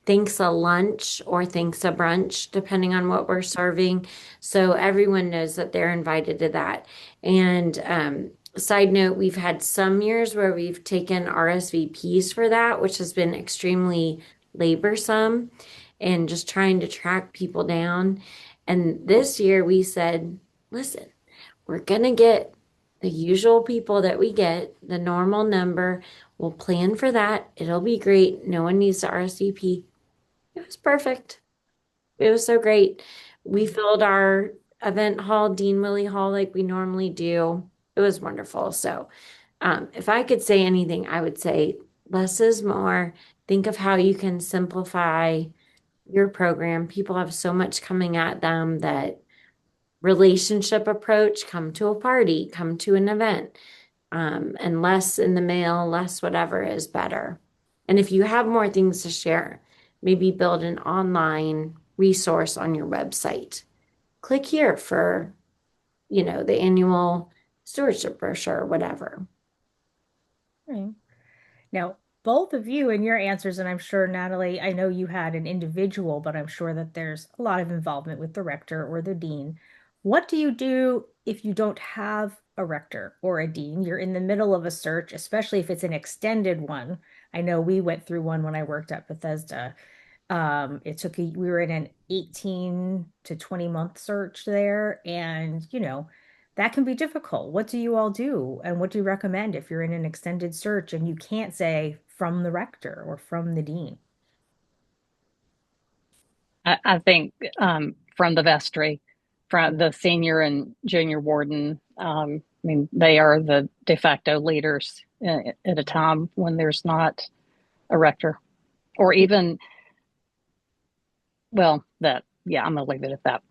thanks a lunch or thanks a brunch, depending on what we're serving. So everyone knows that they're invited to that. And side note, we've had some years where we've taken RSVPs for that, which has been extremely laborsome and just trying to track people down. And this year we said, listen, we're going to get the usual people that we get, the normal number. We'll plan for that. It'll be great. No one needs to RSVP. It was perfect. It was so great. We filled our event hall, Dean Willie Hall, like we normally do. It was wonderful. So, if I could say anything, I would say less is more. Think of how you can simplify your program. People have so much coming at them that relationship approach, come to a party, come to an event, and less in the mail, less whatever is better. And if you have more things to share, maybe build an online resource on your website. Click here for, the annual stewardship brochure, whatever. Right. Now, both of you in your answers, and I'm sure, Natalie, I know you had an individual, but I'm sure that there's a lot of involvement with the rector or the dean. What do you do if you don't have a rector or a dean? You're in the middle of a search, especially if it's an extended one. I know we went through one when I worked at Bethesda. We were in an 18 to 20-month search there, and that can be difficult. What do you all do? And what do you recommend if you're in an extended search and you can't say from the rector or from the dean? I think from the vestry, from the senior and junior warden. I mean, they are the de facto leaders at a time when there's not a rector, or even, well, I'm gonna leave it at that.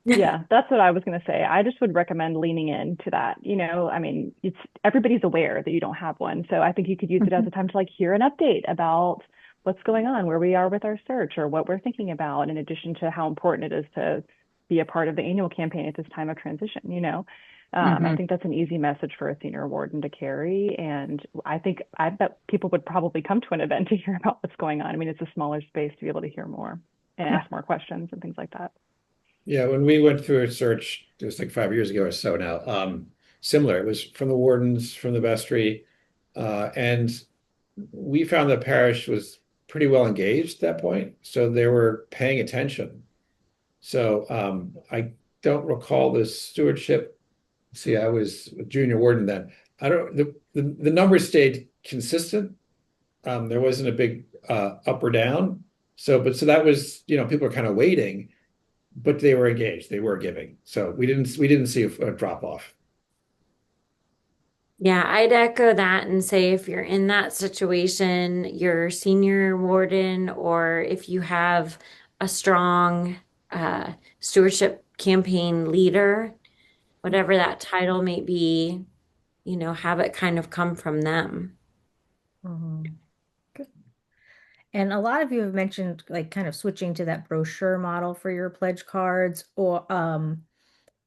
Yeah, that's what I was going to say. I just would recommend leaning into that. I mean, everybody's aware that you don't have one. So I think you could use it as a time to hear an update about what's going on, where we are with our search, or what we're thinking about, in addition to how important it is to be a part of the annual campaign at this time of transition. I think that's an easy message for a senior warden to carry. And I bet people would probably come to an event to hear about what's going on. I mean, it's a smaller space to be able to hear more and ask more questions and things like that. Yeah, when we went through a search, it was like 5 years ago or so now, similar. It was from the wardens, from the vestry, and we found that Parish was pretty well engaged at that point, so they were paying attention. So I don't recall the stewardship. See, I was a junior warden then. I don't. The numbers stayed consistent. There wasn't a big up or down. So that was, people are kind of waiting, but they were engaged. They were giving. So we didn't see a drop off. Yeah, I'd echo that and say if you're in that situation, your senior warden, or if you have a strong stewardship campaign leader, whatever that title may be, have it kind of come from them. Good. And a lot of you have mentioned kind of switching to that brochure model for your pledge cards, or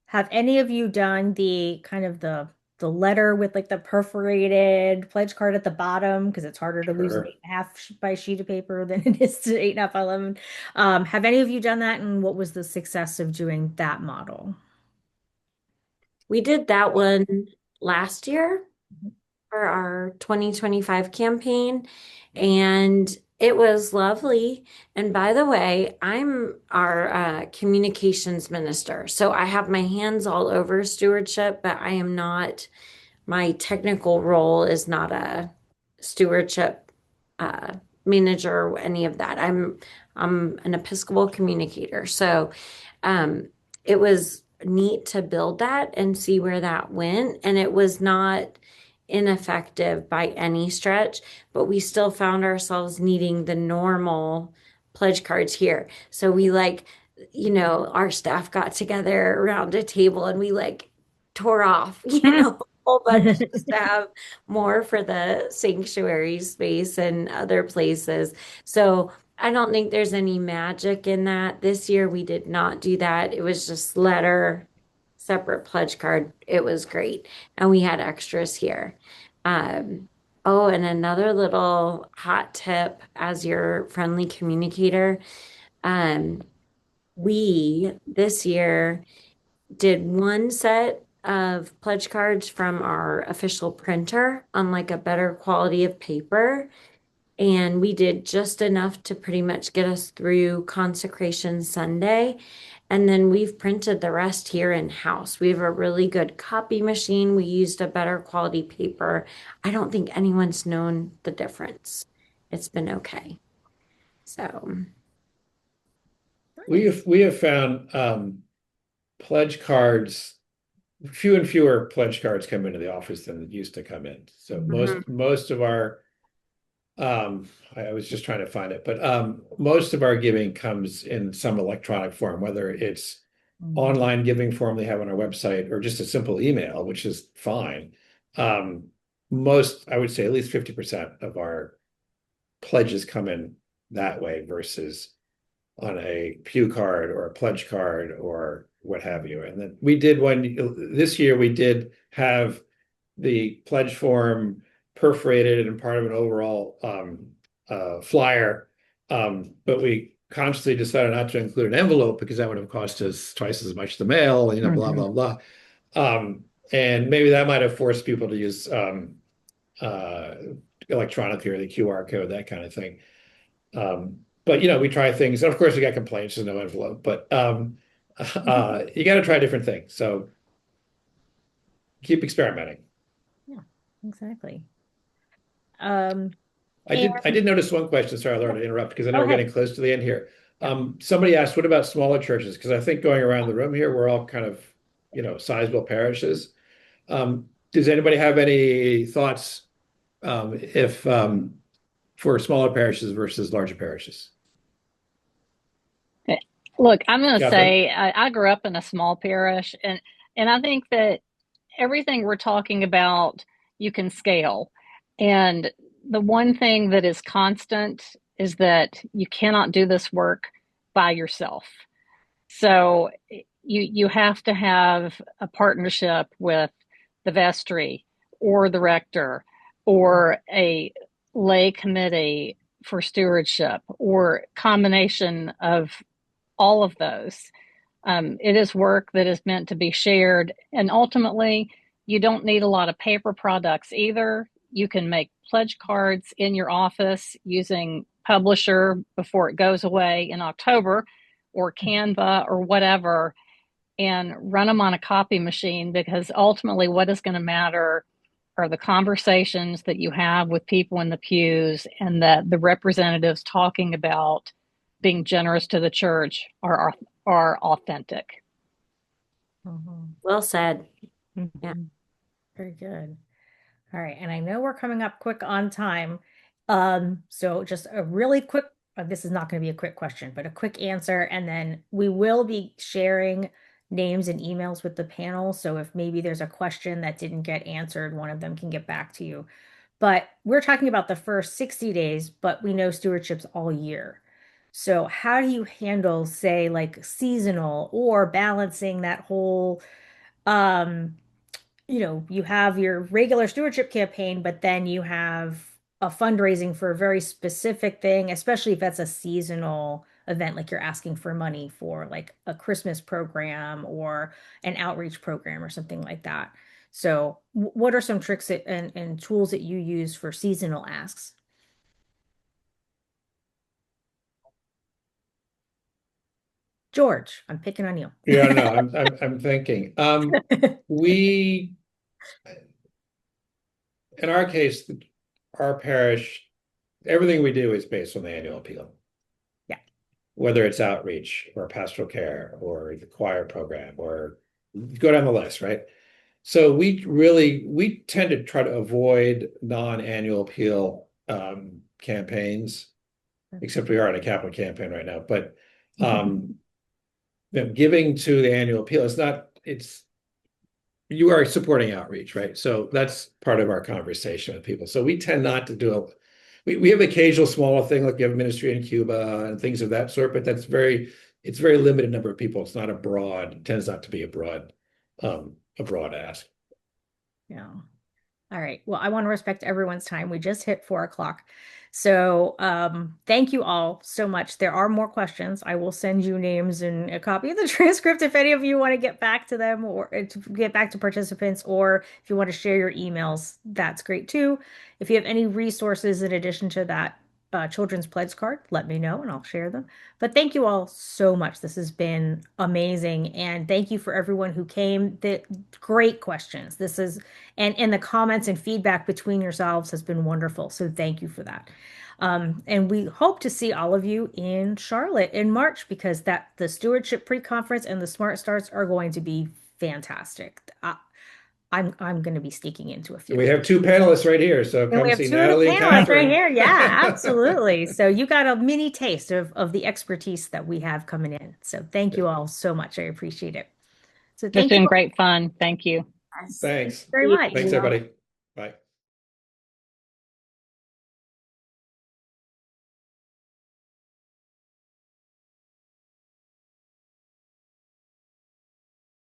have any of you done the kind of the letter with the perforated pledge card at the bottom, because it's harder to lose an 8.5 by sheet of paper than it is to 8.5 by 11. Have any of you done that, and what was the success of doing that model? We did that one last year for our 2025 campaign, and it was lovely. And by the way, I'm our communications minister. So I have my hands all over stewardship, but I am not, my technical role is not a stewardship manager or any of that. I'm an Episcopal communicator. So it was neat to build that and see where that went. And it was not ineffective by any stretch, but we still found ourselves needing the normal pledge cards here. So we our staff got together around a table and we tore off, a whole bunch just to have more for the sanctuary space and other places. So I don't think there's any magic in that. This year we did not do that. It was just letter, separate pledge card. It was great. And we had extras here. Oh, and another little hot tip as your friendly communicator. We this year did one set of pledge cards from our official printer on like a better quality of paper. And we did just enough to pretty much get us through Consecration Sunday. And then we've printed the rest here in house. We have a really good copy machine. We used a better quality paper. I don't think anyone's known the difference. It's been okay. So We have found pledge cards, few and fewer pledge cards come into the office than used to come in. So most of our I was just trying to find it, but most of our giving comes in some electronic form, whether it's online giving form they have on our website or just a simple email, which is fine. Most, I would say at least 50% of our pledges come in that way versus on a pew card or a pledge card or what have you. And then we did this year, we did have the pledge form perforated and part of an overall flyer, but we consciously decided not to include an envelope because that would have cost us twice as much to mail, blah, blah, blah. And maybe that might have forced people to use electronically or the QR code, that kind of thing. But we try things, and of course we got complaints, there's no envelope, but you got to try different things. So keep experimenting. Yeah, exactly. I did notice one question. Sorry, Laura, to interrupt, because I know we're getting close to the end here. Somebody asked, what about smaller churches? Because I think going around the room here, we're all kind of, sizable parishes. Does anybody have any thoughts if for smaller parishes versus larger parishes? Look, I'm going to Catherine? say I grew up in a small parish, and I think that everything we're talking about, you can scale. And the one thing that is constant is that you cannot do this work by yourself. So you have to have a partnership with the vestry or the rector or a lay committee for stewardship or combination of all of those. It is work that is meant to be shared. And ultimately, you don't need a lot of paper products either. You can make pledge cards in your office using Publisher before it goes away in October, or Canva or whatever, and run them on a copy machine, because ultimately what is going to matter are the conversations that you have with people in the pews, and that the representatives talking about being generous to the church are authentic. well said. Yeah. Very good. All right. And I know we're coming up quick on time. So just a really quick, this is not going to be a quick question, but a quick answer. And then we will be sharing names and emails with the panel. So if maybe there's a question that didn't get answered, one of them can get back to you. But we're talking about the first 60 days, but we know stewardship's all year. So how do you handle, say, like seasonal or balancing that whole, you have your regular stewardship campaign, but then you have a fundraising for a very specific thing, especially if that's a seasonal event, like you're asking for money for like a Christmas program or an outreach program or something like that. So what are some tricks and tools that you use for seasonal asks? George, I'm picking on you. Yeah, no, I'm thinking. We, in our case, our parish, everything we do is based on the annual appeal. Yeah. Whether it's outreach or pastoral care or the choir program or go down the list, right? So we tend to try to avoid non-annual appeal campaigns, except we are in a capital campaign right now. But giving to the annual appeal, you are supporting outreach, right? So that's part of our conversation with people. So we tend not to we have occasional smaller thing, like we have a ministry in Cuba and things of that sort, but it's very limited number of people. It's not a broad, it tends not to be a broad ask. Yeah. All right. Well, I want to respect everyone's time. We just hit 4 o'clock. So thank you all so much. There are more questions. I will send you names and a copy of the transcript if any of you want to get back to them or to get back to participants, or if you want to share your emails, that's great too. If you have any resources in addition to that children's pledge card, let me know and I'll share them. But thank you all so much. This has been amazing. And thank you for everyone who came. The great questions. This is, and the comments and feedback between yourselves has been wonderful. So thank you for that. And we hope to see all of you in Charlotte in March, because the Stewardship Pre-Conference and the Smart Starts are going to be fantastic. I'm going to be sneaking into a few. We have two panelists right here, so come see Natalie and panelists right Catherine. here. Yeah, absolutely. So you got a mini taste of the expertise that we have coming in. So thank you all so much. I appreciate it. So It's thank been you great fun. Thank you. Thanks. very much. Thanks, everybody. Bye.